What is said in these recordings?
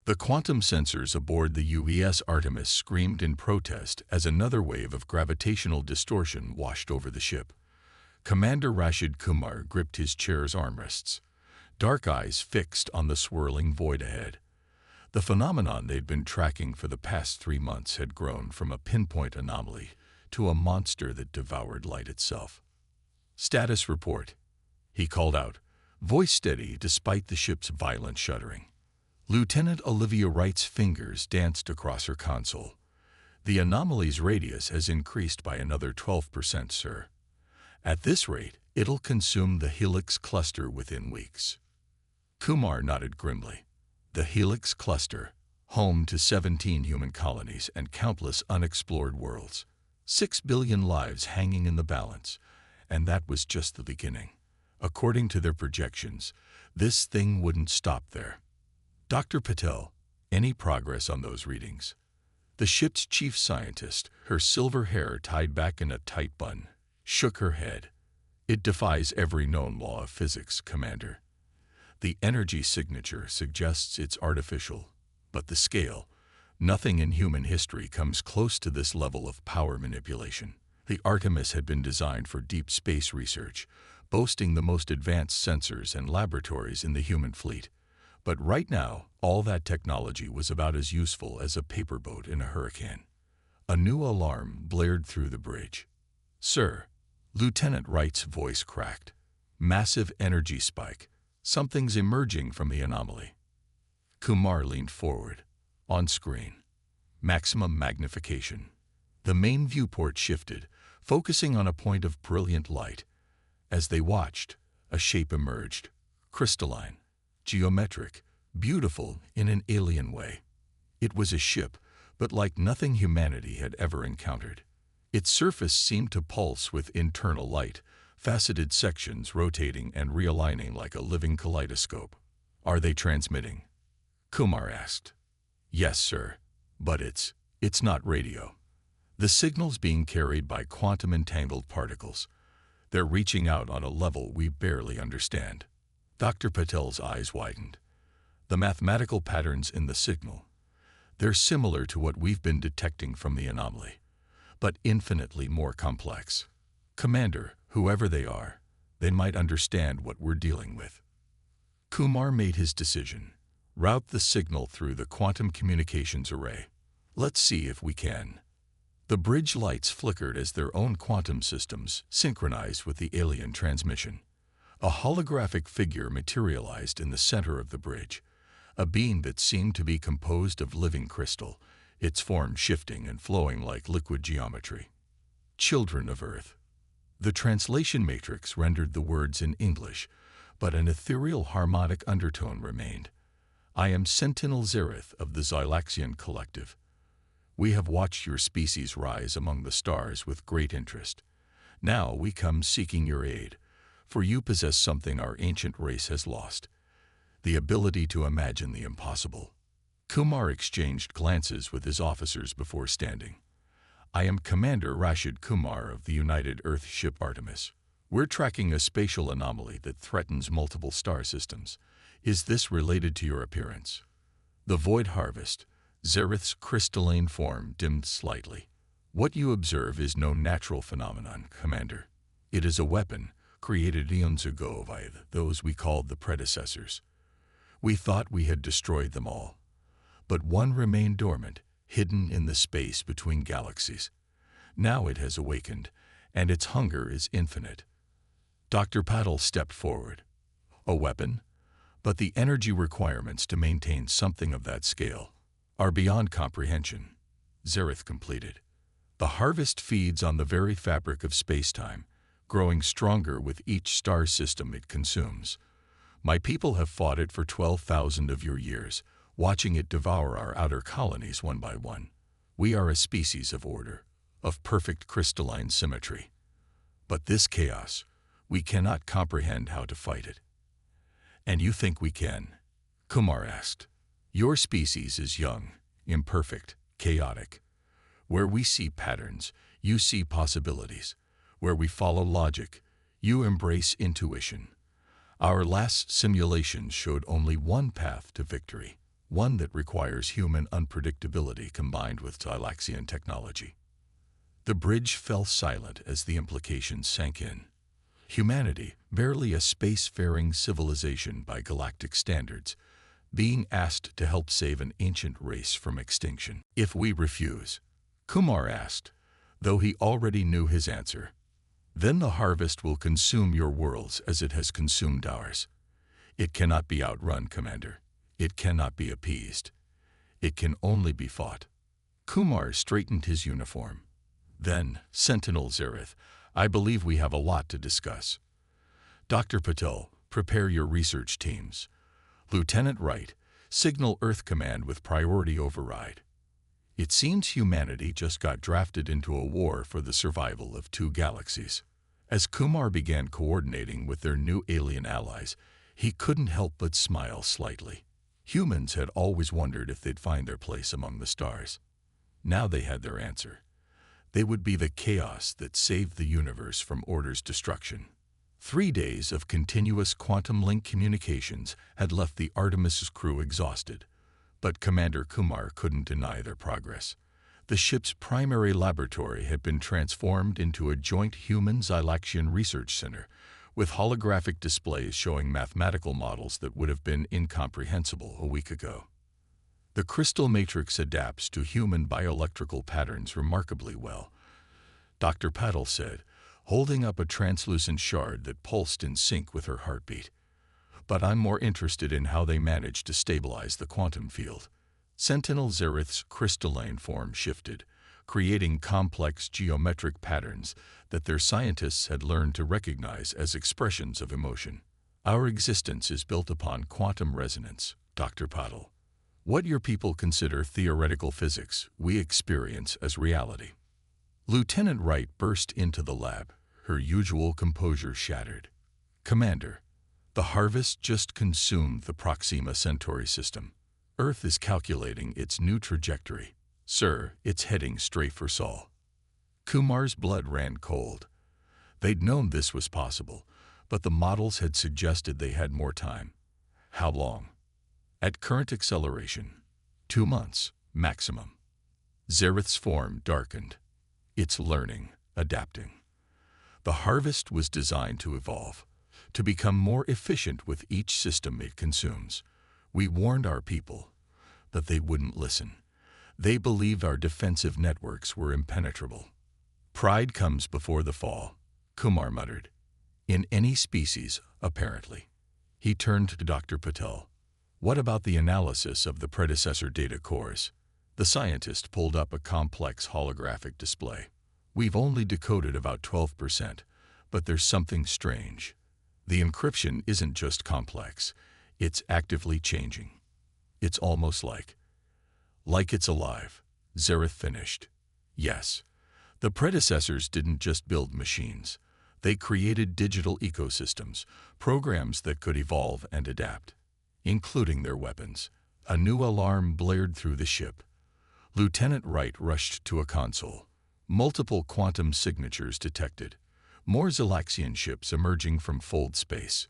The quantum sensors aboard the UES Artemis screamed in protest as another wave of gravitational distortion washed over the ship. Commander Rashid Kumar gripped his chair's armrests, dark eyes fixed on the swirling void ahead. The phenomenon they'd been tracking for the past 3 months had grown from a pinpoint anomaly to a monster that devoured light itself. "Status report," he called out, voice steady despite the ship's violent shuddering. Lieutenant Olivia Wright's fingers danced across her console. "The anomaly's radius has increased by another 12%, sir. At this rate, it'll consume the Helix cluster within weeks." Kumar nodded grimly. The Helix cluster, home to 17 human colonies and countless unexplored worlds. 6 billion lives hanging in the balance, and that was just the beginning. According to their projections, this thing wouldn't stop there. "Dr. Patel, any progress on those readings?" The ship's chief scientist, her silver hair tied back in a tight bun, shook her head. "It defies every known law of physics, Commander. The energy signature suggests it's artificial, but the scale, nothing in human history comes close to this level of power manipulation." The Artemis had been designed for deep space research, boasting the most advanced sensors and laboratories in the human fleet. But right now, all that technology was about as useful as a paper boat in a hurricane. A new alarm blared through the bridge. "Sir," Lieutenant Wright's voice cracked. "Massive energy spike. Something's emerging from the anomaly." Kumar leaned forward. On screen. Maximum magnification. The main viewport shifted, focusing on a point of brilliant light. As they watched, a shape emerged. Crystalline, geometric, beautiful in an alien way. It was a ship, but like nothing humanity had ever encountered. Its surface seemed to pulse with internal light, faceted sections rotating and realigning like a living kaleidoscope. "Are they transmitting?" Kumar asked. "Yes, sir. But it's not radio. The signal's being carried by quantum-entangled particles. They're reaching out on a level we barely understand." Dr. Patel's eyes widened. "The mathematical patterns in the signal, they're similar to what we've been detecting from the anomaly, but infinitely more complex. Commander, whoever they are, they might understand what we're dealing with." Kumar made his decision. "Route the signal through the quantum communications array. Let's see if we can." The bridge lights flickered as their own quantum systems synchronized with the alien transmission. A holographic figure materialized in the center of the bridge, a being that seemed to be composed of living crystal, its form shifting and flowing like liquid geometry. "Children of Earth." The translation matrix rendered the words in English, but an ethereal harmonic undertone remained. "I am Sentinel Zereth of the Xylaxian Collective. We have watched your species rise among the stars with great interest. Now we come seeking your aid, for you possess something our ancient race has lost: the ability to imagine the impossible." Kumar exchanged glances with his officers before standing. "I am Commander Rashid Kumar of the United Earth ship Artemis. We're tracking a spatial anomaly that threatens multiple star systems. Is this related to your appearance?" The void harvest, Zereth's crystalline form, dimmed slightly. "What you observe is no natural phenomenon, Commander. It is a weapon, created eons ago by those we called the predecessors. We thought we had destroyed them all. But one remained dormant, hidden in the space between galaxies. Now it has awakened, and its hunger is infinite." Dr. Patel stepped forward. "A weapon? But the energy requirements to maintain something of that scale are beyond comprehension," Zereth completed. "The harvest feeds on the very fabric of space-time, growing stronger with each star system it consumes. My people have fought it for 12,000 of your years, watching it devour our outer colonies one by one. We are a species of order, of perfect crystalline symmetry. But this chaos, we cannot comprehend how to fight it." "And you think we can?" Kumar asked. "Your species is young, imperfect, chaotic. Where we see patterns, you see possibilities. Where we follow logic, you embrace intuition. Our last simulations showed only one path to victory: one that requires human unpredictability combined with Galaxian technology. The bridge fell silent as the implications sank in. Humanity, barely a spacefaring civilization by galactic standards, being asked to help save an ancient race from extinction. If we refuse, Kumar asked, though he already knew his answer, then the harvest will consume your worlds as it has consumed ours. It cannot be outrun, Commander. It cannot be appeased. It can only be fought. Kumar straightened his uniform. Then, Sentinel Zareth, I believe we have a lot to discuss. Dr. Patel, prepare your research teams. Lieutenant Wright, signal Earth Command with priority override. It seems humanity just got drafted into a war for the survival of two galaxies. As Kumar began coordinating with their new alien allies, he couldn't help but smile slightly. Humans had always wondered if they'd find their place among the stars. Now they had their answer. They would be the chaos that saved the universe from Order's destruction. 3 days of continuous quantum link communications had left the Artemis's crew exhausted, but Commander Kumar couldn't deny their progress. The ship's primary laboratory had been transformed into a joint human-Galaxian research center, with holographic displays showing mathematical models that would have been incomprehensible a week ago. The crystal matrix adapts to human bioelectrical patterns remarkably well, Dr. Patel said, holding up a translucent shard that pulsed in sync with her heartbeat. But I'm more interested in how they managed to stabilize the quantum field. Sentinel Zareth's crystalline form shifted, creating complex geometric patterns that their scientists had learned to recognize as expressions of emotion. Our existence is built upon quantum resonance, Dr. Patel. What your people consider theoretical physics, we experience as reality. Lieutenant Wright burst into the lab, her usual composure shattered. Commander, the harvest just consumed the Proxima Centauri system. Earth is calculating its new trajectory. Sir, it's heading straight for Sol. Kumar's blood ran cold. They'd known this was possible, but the models had suggested they had more time. How long? At current acceleration, 2 months, maximum. Zareth's form darkened. It's learning, adapting. The harvest was designed to evolve, to become more efficient with each system it consumes. We warned our people, but they wouldn't listen. They believed our defensive networks were impenetrable. Pride comes before the fall, Kumar muttered. In any species, apparently. He turned to Dr. Patel. What about the analysis of the predecessor data cores? The scientist pulled up a complex holographic display. We've only decoded about 12%, but there's something strange. The encryption isn't just complex, it's actively changing. It's almost like it's alive, Zareth finished. Yes, the predecessors didn't just build machines. They created digital ecosystems, programs that could evolve and adapt, including their weapons. A new alarm blared through the ship. Lieutenant Wright rushed to a console. Multiple quantum signatures detected. More Galaxian ships emerging from fold space.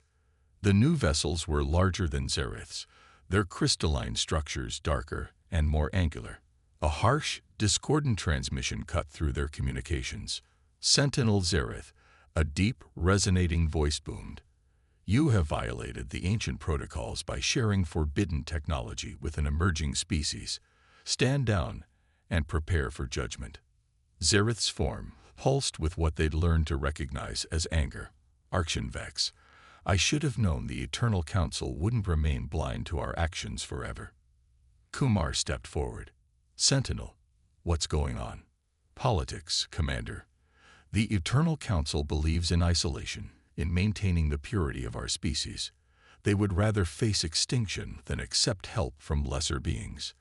The new vessels were larger than Zareth's, their crystalline structures darker and more angular. A harsh, discordant transmission cut through their communications. Sentinel Zareth, a deep, resonating voice boomed. You have violated the ancient protocols by sharing forbidden technology with an emerging species. Stand down and prepare for judgment. Zareth's form pulsed with what they'd learned to recognize as anger. Archonvex, I should have known the Eternal Council wouldn't remain blind to our actions forever. Kumar stepped forward. Sentinel, what's going on? Politics, Commander. The Eternal Council believes in isolation, in maintaining the purity of our species. They would rather face extinction than accept help from lesser beings.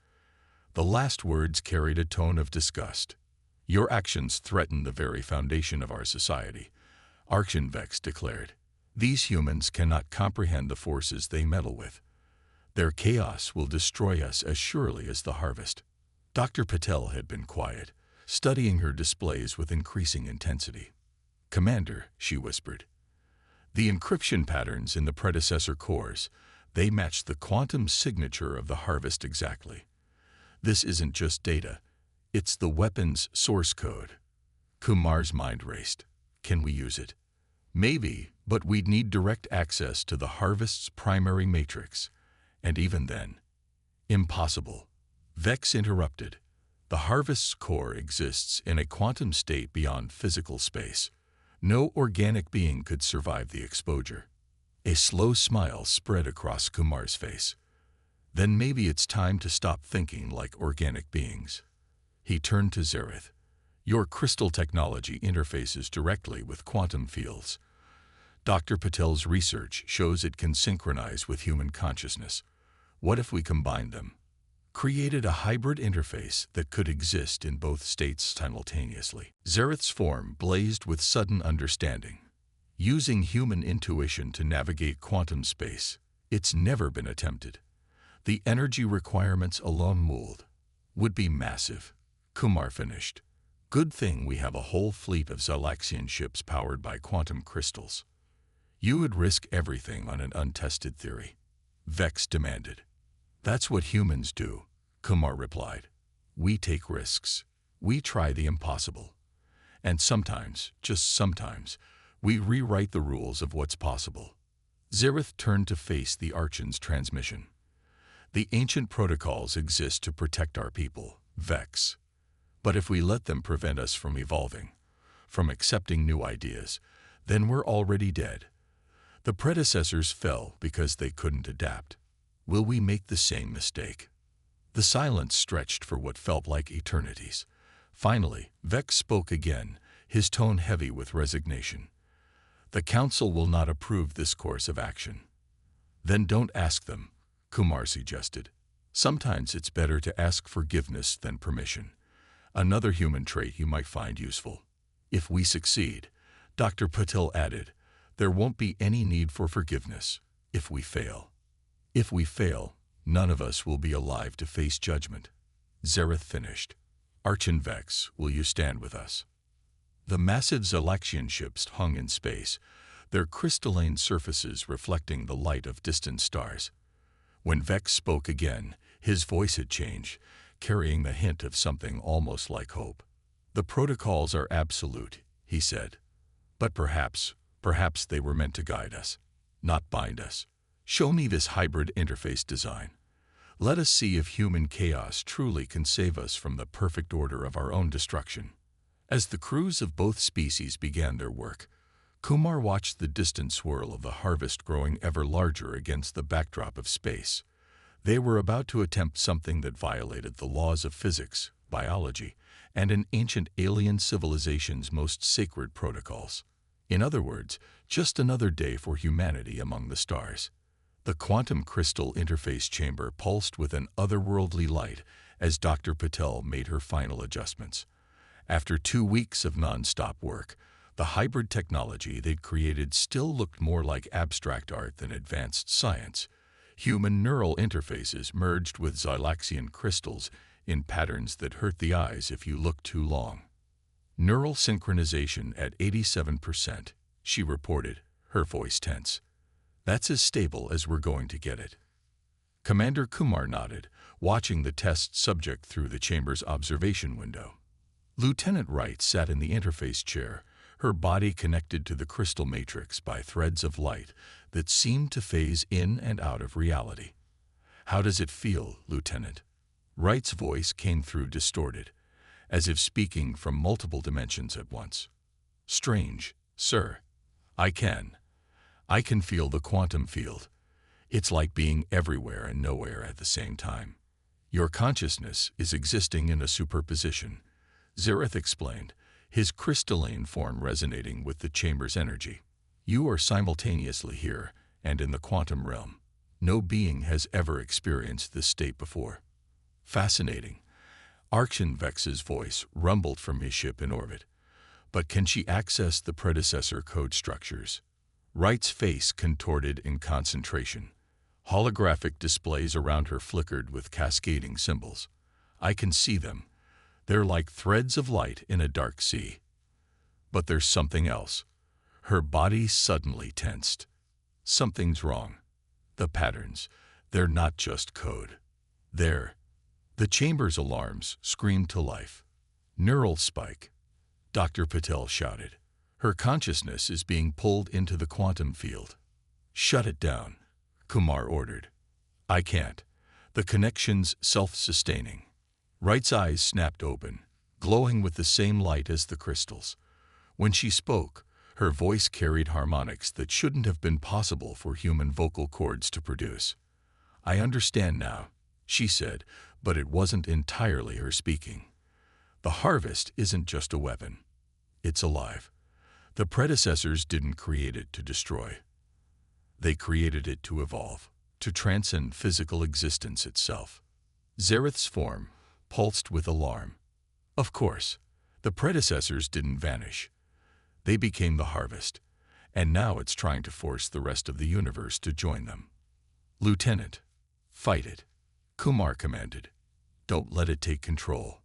The last words carried a tone of disgust. Your actions threaten the very foundation of our society, Archonvex declared. These humans cannot comprehend the forces they meddle with. Their chaos will destroy us as surely as the harvest. Dr. Patel had been quiet, studying her displays with increasing intensity. Commander, she whispered. The encryption patterns in the predecessor cores, They match the quantum signature of the harvest exactly. This isn't just data. It's the weapon's source code. Kumar's mind raced. Can we use it? Maybe, but we'd need direct access to the harvest's primary matrix. And even then, impossible. Vex interrupted. The harvest's core exists in a quantum state beyond physical space. No organic being could survive the exposure. A slow smile spread across Kumar's face. Then maybe it's time to stop thinking like organic beings. He turned to Zareth. Your crystal technology interfaces directly with quantum fields. Dr. Patel's research shows it can synchronize with human consciousness. What if we combined them? Created a hybrid interface that could exist in both states simultaneously. Zareth's form blazed with sudden understanding. Using human intuition to navigate quantum space, it's never been attempted. The energy requirements alone would be massive. Kumar finished. Good thing we have a whole fleet of Xylaxian ships powered by quantum crystals. You would risk everything on an untested theory. Vex demanded. That's what humans do, Kumar replied. We take risks. We try the impossible. And sometimes, just sometimes, we rewrite the rules of what's possible. Zareth turned to face the Archon's transmission. The ancient protocols exist to protect our people, Vex. But if we let them prevent us from evolving, from accepting new ideas, then we're already dead. The predecessors fell because they couldn't adapt. Will we make the same mistake? The silence stretched for what felt like eternities. Finally, Vex spoke again, his tone heavy with resignation. The Council will not approve this course of action. Then don't ask them, Kumar suggested. Sometimes it's better to ask forgiveness than permission. Another human trait you might find useful. If we succeed, Dr. Patel added, there won't be any need for forgiveness if we fail. If we fail, none of us will be alive to face judgment. Zareth finished. Archon Vex, will you stand with us? The massive Xylaxian ships hung in space, their crystalline surfaces reflecting the light of distant stars. When Vex spoke again, his voice had changed, carrying the hint of something almost like hope. The protocols are absolute, he said. But perhaps they were meant to guide us, not bind us. Show me this hybrid interface design. Let us see if human chaos truly can save us from the perfect order of our own destruction. As the crews of both species began their work, Kumar watched the distant swirl of the harvest growing ever larger against the backdrop of space. They were about to attempt something that violated the laws of physics, biology, and an ancient alien civilization's most sacred protocols. In other words, just another day for humanity among the stars. The quantum crystal interface chamber pulsed with an otherworldly light as Dr. Patel made her final adjustments. After 2 weeks of non-stop work, the hybrid technology they'd created still looked more like abstract art than advanced science. Human neural interfaces merged with Xylaxian crystals in patterns that hurt the eyes if you looked too long. Neural synchronization at 87%, she reported, her voice tense. That's as stable as we're going to get it. Commander Kumar nodded, watching the test subject through the chamber's observation window. Lieutenant Wright sat in the interface chair, her body connected to the crystal matrix by threads of light that seemed to phase in and out of reality. How does it feel, Lieutenant? Wright's voice came through distorted, as if speaking from multiple dimensions at once. Strange, sir. I can feel the quantum field. It's like being everywhere and nowhere at the same time. Your consciousness is existing in a superposition, Zareth explained, his crystalline form resonating with the chamber's energy. You are simultaneously here and in the quantum realm. No being has ever experienced this state before. Fascinating. Archon Vex's voice rumbled from his ship in orbit. But can she access the predecessor code structures? Wright's face contorted in concentration. Holographic displays around her flickered with cascading symbols. I can see them. They're like threads of light in a dark sea. But there's something else. Her body suddenly tensed. Something's wrong. The patterns, they're not just code. They're... The chamber's alarms screamed to life. Neural spike, Dr. Patel shouted. Her consciousness is being pulled into the quantum field. Shut it down, Kumar ordered. I can't. The connection's self-sustaining. Wright's eyes snapped open, glowing with the same light as the crystals. When she spoke, her voice carried harmonics that shouldn't have been possible for human vocal cords to produce. I understand now, she said, but it wasn't entirely her speaking. The harvest isn't just a weapon. It's alive. The predecessors didn't create it to destroy. They created it to evolve, to transcend physical existence itself. Zareth's form pulsed with alarm. Of course, the predecessors didn't vanish. They became the harvest, and now it's trying to force the rest of the universe to join them. Lieutenant, fight it, Kumar commanded. Don't let it take control.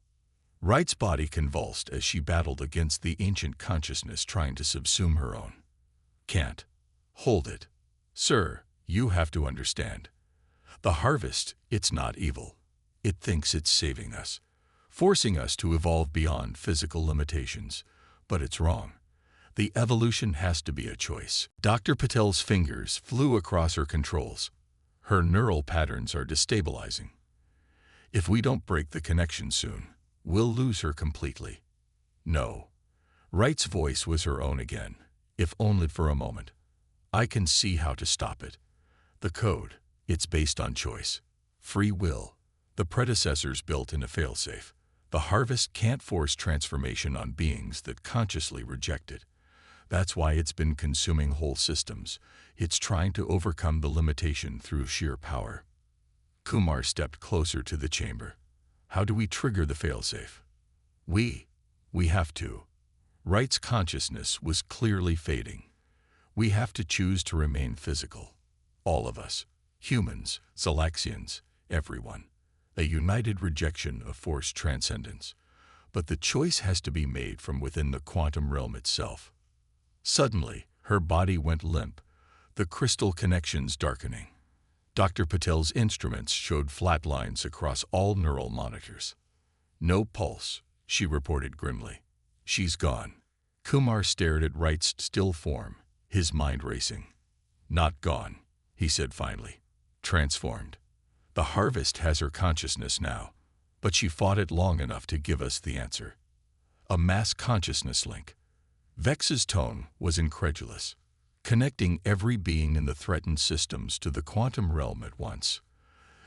Wright's body convulsed as she battled against the ancient consciousness trying to subsume her own. Can't. Hold it. Sir, you have to understand. The harvest, it's not evil. It thinks it's saving us, forcing us to evolve beyond physical limitations. But it's wrong. The evolution has to be a choice. Dr. Patel's fingers flew across her controls. Her neural patterns are destabilizing. If we don't break the connection soon, we'll lose her completely. No. Wright's voice was her own again, if only for a moment. I can see how to stop it. The code, it's based on choice. Free will. The predecessors built in a failsafe. The harvest can't force transformation on beings that consciously reject it. That's why it's been consuming whole systems. It's trying to overcome the limitation through sheer power. Kumar stepped closer to the chamber. How do we trigger the failsafe? We have to. Wright's consciousness was clearly fading. We have to choose to remain physical. All of us. Humans, Zalaxians, everyone. A united rejection of forced transcendence. But the choice has to be made from within the quantum realm itself. Suddenly, her body went limp, the crystal connections darkening. Dr. Patel's instruments showed flat lines across all neural monitors. No pulse, she reported grimly. She's gone. Kumar stared at Wright's still form, his mind racing. Not gone, he said finally. Transformed. The harvest has her consciousness now, but she fought it long enough to give us the answer. A mass consciousness link. Vex's tone was incredulous, connecting every being in the threatened systems to the quantum realm at once.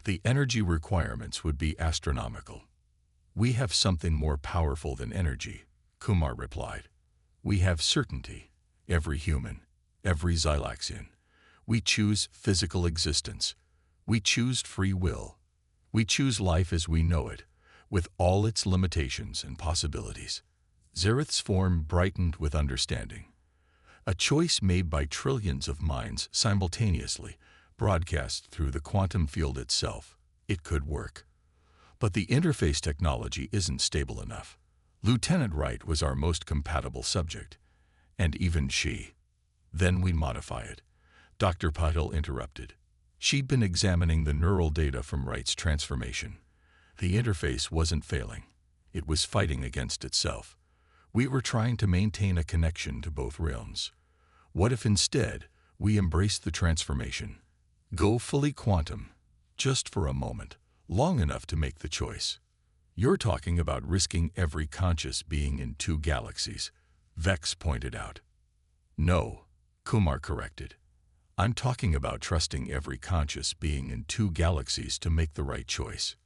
The energy requirements would be astronomical. We have something more powerful than energy, Kumar replied. We have certainty, every human, every Xylaxian. We choose physical existence. We choose free will. We choose life as we know it, with all its limitations and possibilities. Zareth's form brightened with understanding. A choice made by trillions of minds simultaneously, broadcast through the quantum field itself. It could work. But the interface technology isn't stable enough. Lieutenant Wright was our most compatible subject, and even she. Then we modify it. Dr. Patel interrupted. She'd been examining the neural data from Wright's transformation. The interface wasn't failing. It was fighting against itself. We were trying to maintain a connection to both realms. What if instead we embraced the transformation? Go fully quantum, just for a moment, long enough to make the choice. You're talking about risking every conscious being in 2 galaxies, Vex pointed out. No, Kumar corrected. I'm talking about trusting every conscious being in 2 galaxies to make the right choice.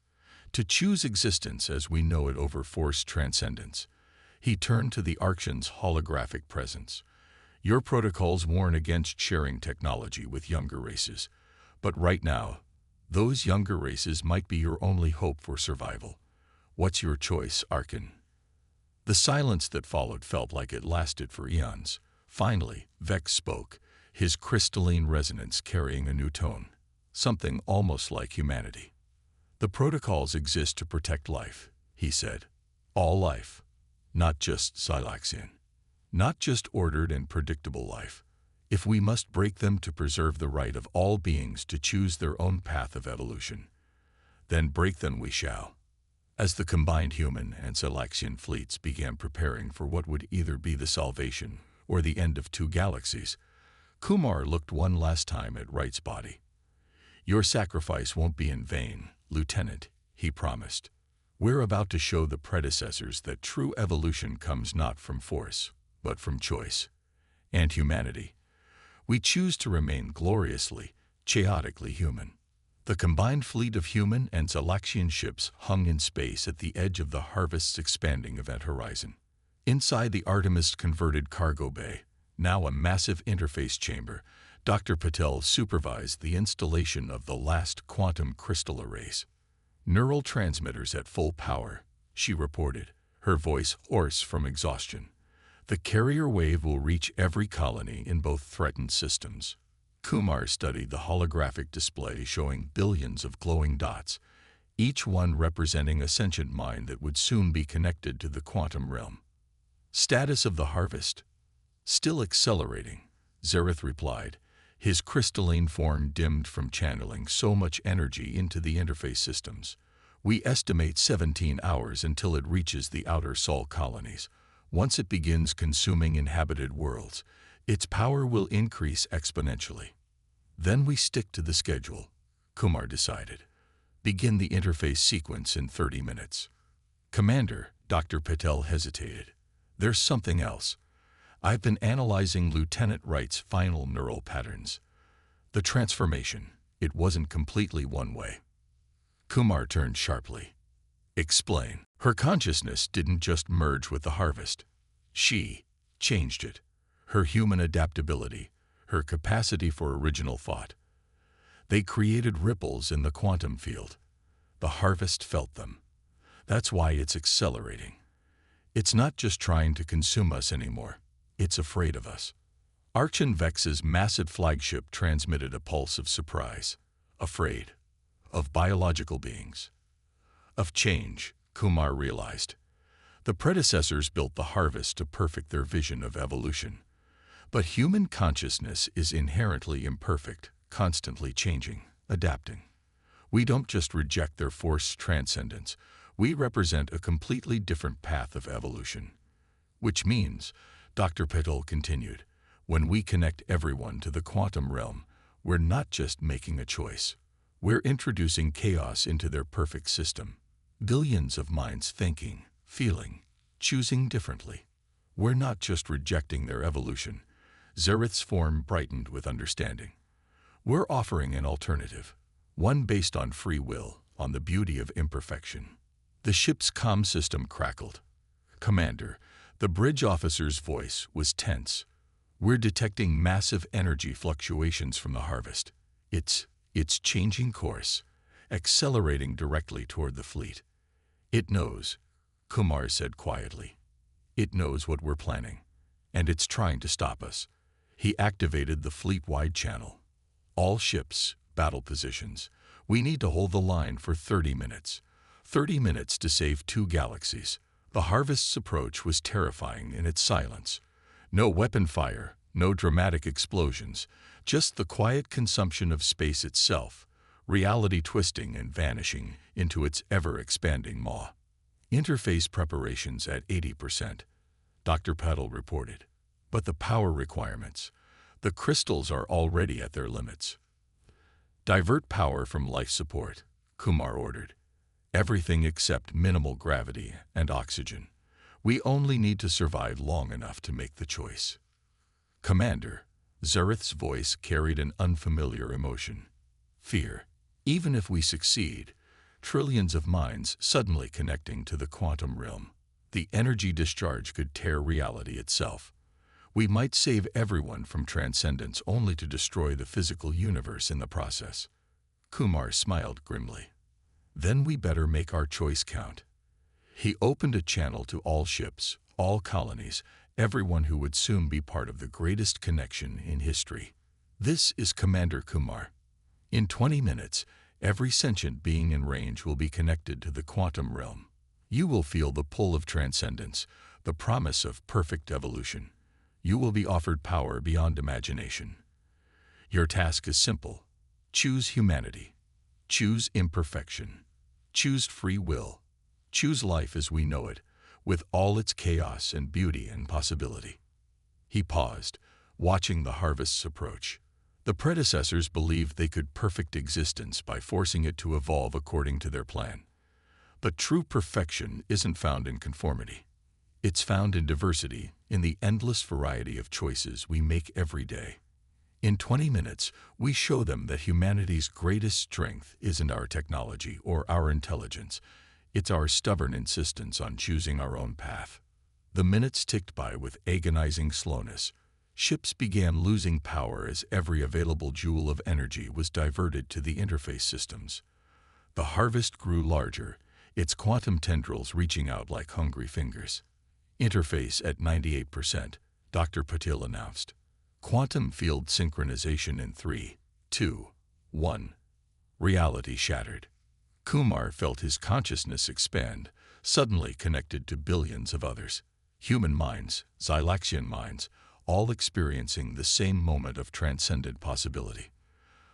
To choose existence as we know it over forced transcendence. He turned to the Archon's holographic presence. Your protocols warn against sharing technology with younger races. But right now, those younger races might be your only hope for survival. What's your choice, Archon? The silence that followed felt like it lasted for eons. Finally, Vex spoke, his crystalline resonance carrying a new tone. Something almost like humanity. The protocols exist to protect life, he said. All life. Not just Xylaxian. Not just ordered and predictable life. If we must break them to preserve the right of all beings to choose their own path of evolution, then break them we shall. As the combined human and Galaxian fleets began preparing for what would either be the salvation or the end of two galaxies, Kumar looked one last time at Wright's body. "Your sacrifice won't be in vain, Lieutenant," he promised. "We're about to show the predecessors that true evolution comes not from force, but from choice and humanity. We choose to remain gloriously, chaotically human." The combined fleet of human and Galaxian ships hung in space at the edge of the Harvest's expanding event horizon. Inside the Artemis converted cargo bay, now a massive interface chamber, Dr. Patel supervised the installation of the last quantum crystal arrays. "Neural transmitters at full power," she reported, her voice hoarse from exhaustion. "The carrier wave will reach every colony in both threatened systems." Kumar studied the holographic display showing billions of glowing dots, each one representing a sentient mind that would soon be connected to the quantum realm. "Status of the Harvest? Still accelerating," Zareth replied, his crystalline form dimmed from channeling so much energy into the interface systems. "We estimate 17 hours until it reaches the outer Sol colonies. Once it begins consuming inhabited worlds, its power will increase exponentially." "Then we stick to the schedule," Kumar decided. "Begin the interface sequence in 30 minutes. "Commander," Dr. Patel hesitated. "There's something else. I've been analyzing Lieutenant Wright's final neural patterns. The transformation, it wasn't completely one way." Kumar turned sharply. "Explain." "Her consciousness didn't just merge with the Harvest. She changed it. Her human adaptability, her capacity for original thought. They created ripples in the quantum field. The Harvest felt them. That's why it's accelerating. It's not just trying to consume us anymore. It's afraid of us." Archon Vex's massive flagship transmitted a pulse of surprise. Afraid. Of biological beings. Of change, Kumar realized. The predecessors built the Harvest to perfect their vision of evolution. But human consciousness is inherently imperfect, constantly changing, adapting. We don't just reject their forced transcendence, we represent a completely different path of evolution. "Which means," Dr. Patel continued, "when we connect everyone to the quantum realm, we're not just making a choice. We're introducing chaos into their perfect system. Billions of minds thinking, feeling, choosing differently. We're not just rejecting their evolution." Zareth's form brightened with understanding. "We're offering an alternative, one based on free will, on the beauty of imperfection." The ship's comm system crackled. "Commander," the bridge officer's voice was tense. "We're detecting massive energy fluctuations from the Harvest. It's changing course, accelerating directly toward the fleet. It knows," Kumar said quietly. "It knows what we're planning, and it's trying to stop us." He activated the fleet-wide channel. "All ships, battle positions. We need to hold the line for 30 minutes. 30 minutes to save 2 galaxies." The Harvest's approach was terrifying in its silence. No weapon fire, no dramatic explosions, just the quiet consumption of space itself, reality twisting and vanishing into its ever-expanding maw. "Interface preparations at 80%, Dr. Patel reported. "But the power requirements, the crystals are already at their limits." "Divert power from life support," Kumar ordered. "Everything except minimal gravity and oxygen. We only need to survive long enough to make the choice." "Commander," Zareth's voice carried an unfamiliar emotion. "Fear. Even if we succeed, trillions of minds suddenly connecting to the quantum realm. The energy discharge could tear reality itself. We might save everyone from transcendence only to destroy the physical universe in the process." Kumar smiled grimly. "Then we better make our choice count." He opened a channel to all ships, all colonies, everyone who would soon be part of the greatest connection in history. "This is Commander Kumar. In 20 minutes, every sentient being in range will be connected to the quantum realm. You will feel the pull of transcendence, the promise of perfect evolution. you will be offered power beyond imagination. Your task is simple. Choose humanity. Choose imperfection. Choose free will. Choose life as we know it, with all its chaos and beauty and possibility." He paused, watching the harvests approach. The predecessors believed they could perfect existence by forcing it to evolve according to their plan. But true perfection isn't found in conformity. It's found in diversity, in the endless variety of choices we make every day. In 20 minutes, we show them that humanity's greatest strength isn't our technology or our intelligence. It's our stubborn insistence on choosing our own path. The minutes ticked by with agonizing slowness. Ships began losing power as every available joule of energy was diverted to the interface systems. The harvest grew larger, its quantum tendrils reaching out like hungry fingers. "Interface at 98%, Dr. Patil announced. "Quantum field synchronization in 3, 2, 1. Reality shattered. Kumar felt his consciousness expand, suddenly connected to billions of others. Human minds, Xylaxian minds, all experiencing the same moment of transcendent possibility.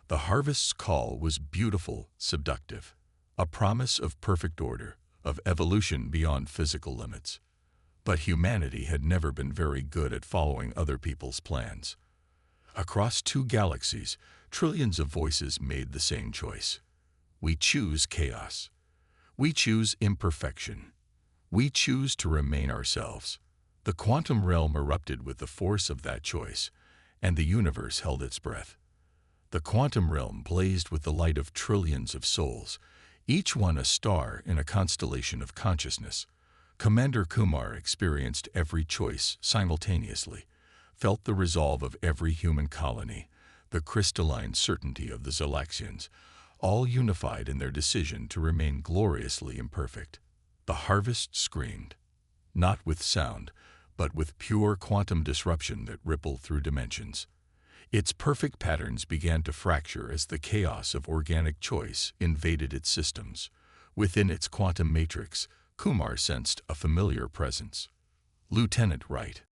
The harvest's call was beautiful, seductive, a promise of perfect order, of evolution beyond physical limits. But humanity had never been very good at following other people's plans. Across 2 galaxies, trillions of voices made the same choice. We choose chaos. We choose imperfection. We choose to remain ourselves. The quantum realm erupted with the force of that choice, and the universe held its breath. The quantum realm blazed with the light of trillions of souls, each one a star in a constellation of consciousness. Commander Kumar experienced every choice simultaneously, felt the resolve of every human colony, the crystalline certainty of the Xylaxians, all unified in their decision to remain gloriously imperfect. The harvest screamed, not with sound, but with pure quantum disruption that rippled through dimensions. Its perfect patterns began to fracture as the chaos of organic choice invaded its systems. Within its quantum matrix, Kumar sensed a familiar presence. Lieutenant Wright.